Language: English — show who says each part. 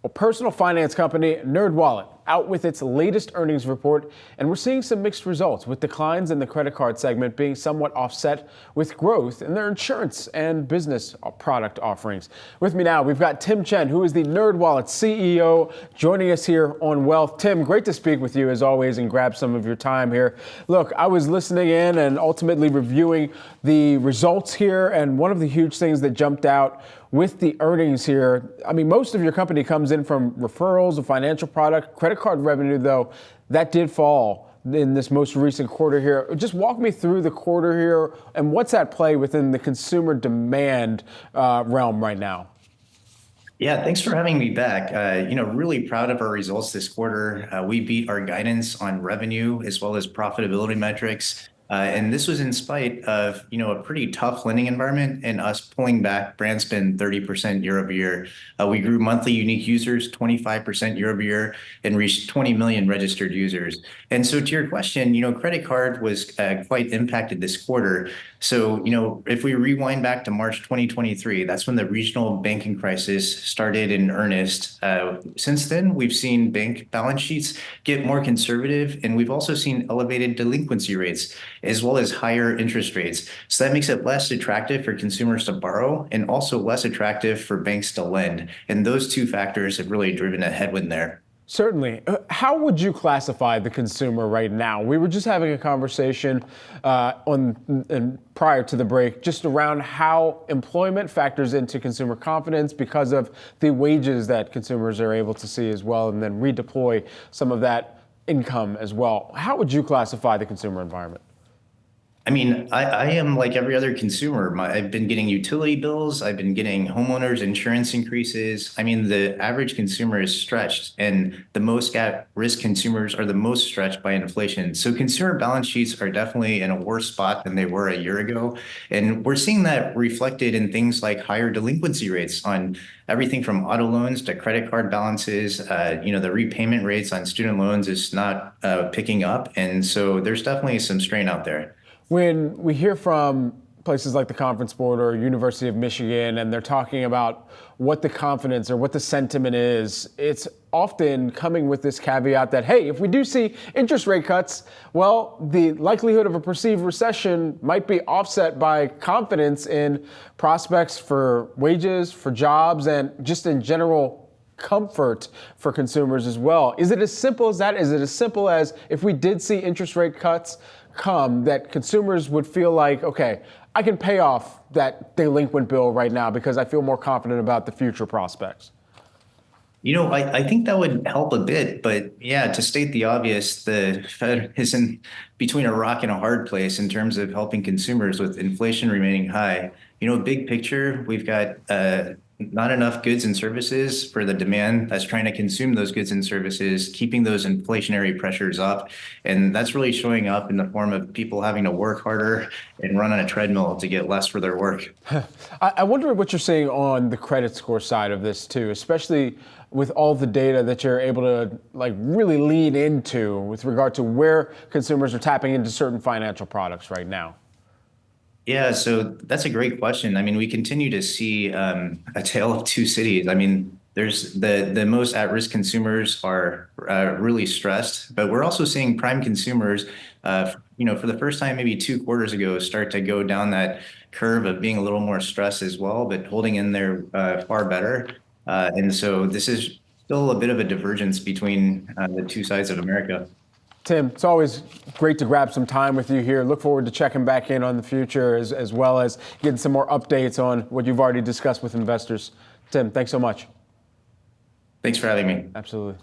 Speaker 1: Well, personal finance company Nerdwallet out with its latest earnings report, and we're seeing some mixed results, with declines in the credit card segment being somewhat offset with growth in their insurance and business product offerings. With me now, we've got Chen, who is the Nerdwallet CEO, joining us here on Wealth. Tim, great to speak with you as always and grab some of your time here. Look, I was listening in and ultimately reviewing the results here, and one of the huge things that jumped out with the earnings here, I mean, most of your company comes in from referrals of financial product. Credit card revenue, though, that did fall in this most recent quarter here. Just walk me through the quarter here and what's at play within the consumer demand realm right now.
Speaker 2: Yeah, thanks for having me back. Really proud of our results this quarter. We beat our guidance on revenue as well as profitability metrics. And this was in spite of, a pretty tough lending environment and us pulling back brand spend 30% year over year. We grew monthly unique users 25% year over year and reached 20 million registered users. And so to your question, credit card was quite impacted this quarter. So, if we rewind back to March 2023, that's when the regional banking crisis started in earnest. Since then, we've seen bank balance sheets get more conservative, and we've also seen elevated delinquency rates, as well as higher interest rates. So that makes it less attractive for consumers to borrow and also less attractive for banks to lend. And those two factors have really driven a headwind there.
Speaker 1: Certainly. How would you classify the consumer right now? We were just having a conversation prior to the break just around how employment factors into consumer confidence because of the wages that consumers are able to see as well, and then redeploy some of that income as well. How would you classify the consumer environment?
Speaker 2: I mean, I am like every other consumer. I've been getting utility bills. I've been getting homeowners insurance increases. I mean, the average consumer is stretched, and the most at-risk consumers are the most stretched by inflation. So consumer balance sheets are definitely in a worse spot than they were a year ago. And we're seeing that reflected in things like higher delinquency rates on everything from auto loans to credit card balances. The repayment rates on student loans is not picking up. And so there's definitely some strain out there.
Speaker 1: When we hear from places like the Conference Board or University of Michigan, and they're talking about what the confidence or what the sentiment is, it's often coming with this caveat that, hey, if we do see interest rate cuts, well, the likelihood of a perceived recession might be offset by confidence in prospects for wages, for jobs, and just in general comfort for consumers as well. Is it as simple as that? Is it as simple as if we did see interest rate cuts come, that consumers would feel like, okay, I can pay off that delinquent bill right now because I feel more confident about the future prospects?
Speaker 2: I think that would help a bit, but yeah, to state the obvious, the Fed is in between a rock and a hard place in terms of helping consumers with inflation remaining high. Big picture, we've got not enough goods and services for the demand that's trying to consume those goods and services, keeping those inflationary pressures up. And that's really showing up in the form of people having to work harder and run on a treadmill to get less for their work.
Speaker 1: I wonder what you're seeing on the credit score side of this too, especially with all the data that you're able to really lean into with regard to where consumers are tapping into certain financial products right now.
Speaker 2: Yeah, so that's a great question. I mean, we continue to see a tale of two cities. I mean, there's the most at-risk consumers are really stressed, but we're also seeing prime consumers, for the first time maybe 2 quarters ago, start to go down that curve of being a little more stressed as well, but holding in there far better. And so this is still a bit of a divergence between the two sides of America.
Speaker 1: Tim, it's always great to grab some time with you here. Look forward to checking back in on the future as well as getting some more updates on what you've already discussed with investors. Tim, thanks so much.
Speaker 2: Thanks for having me.
Speaker 1: Absolutely.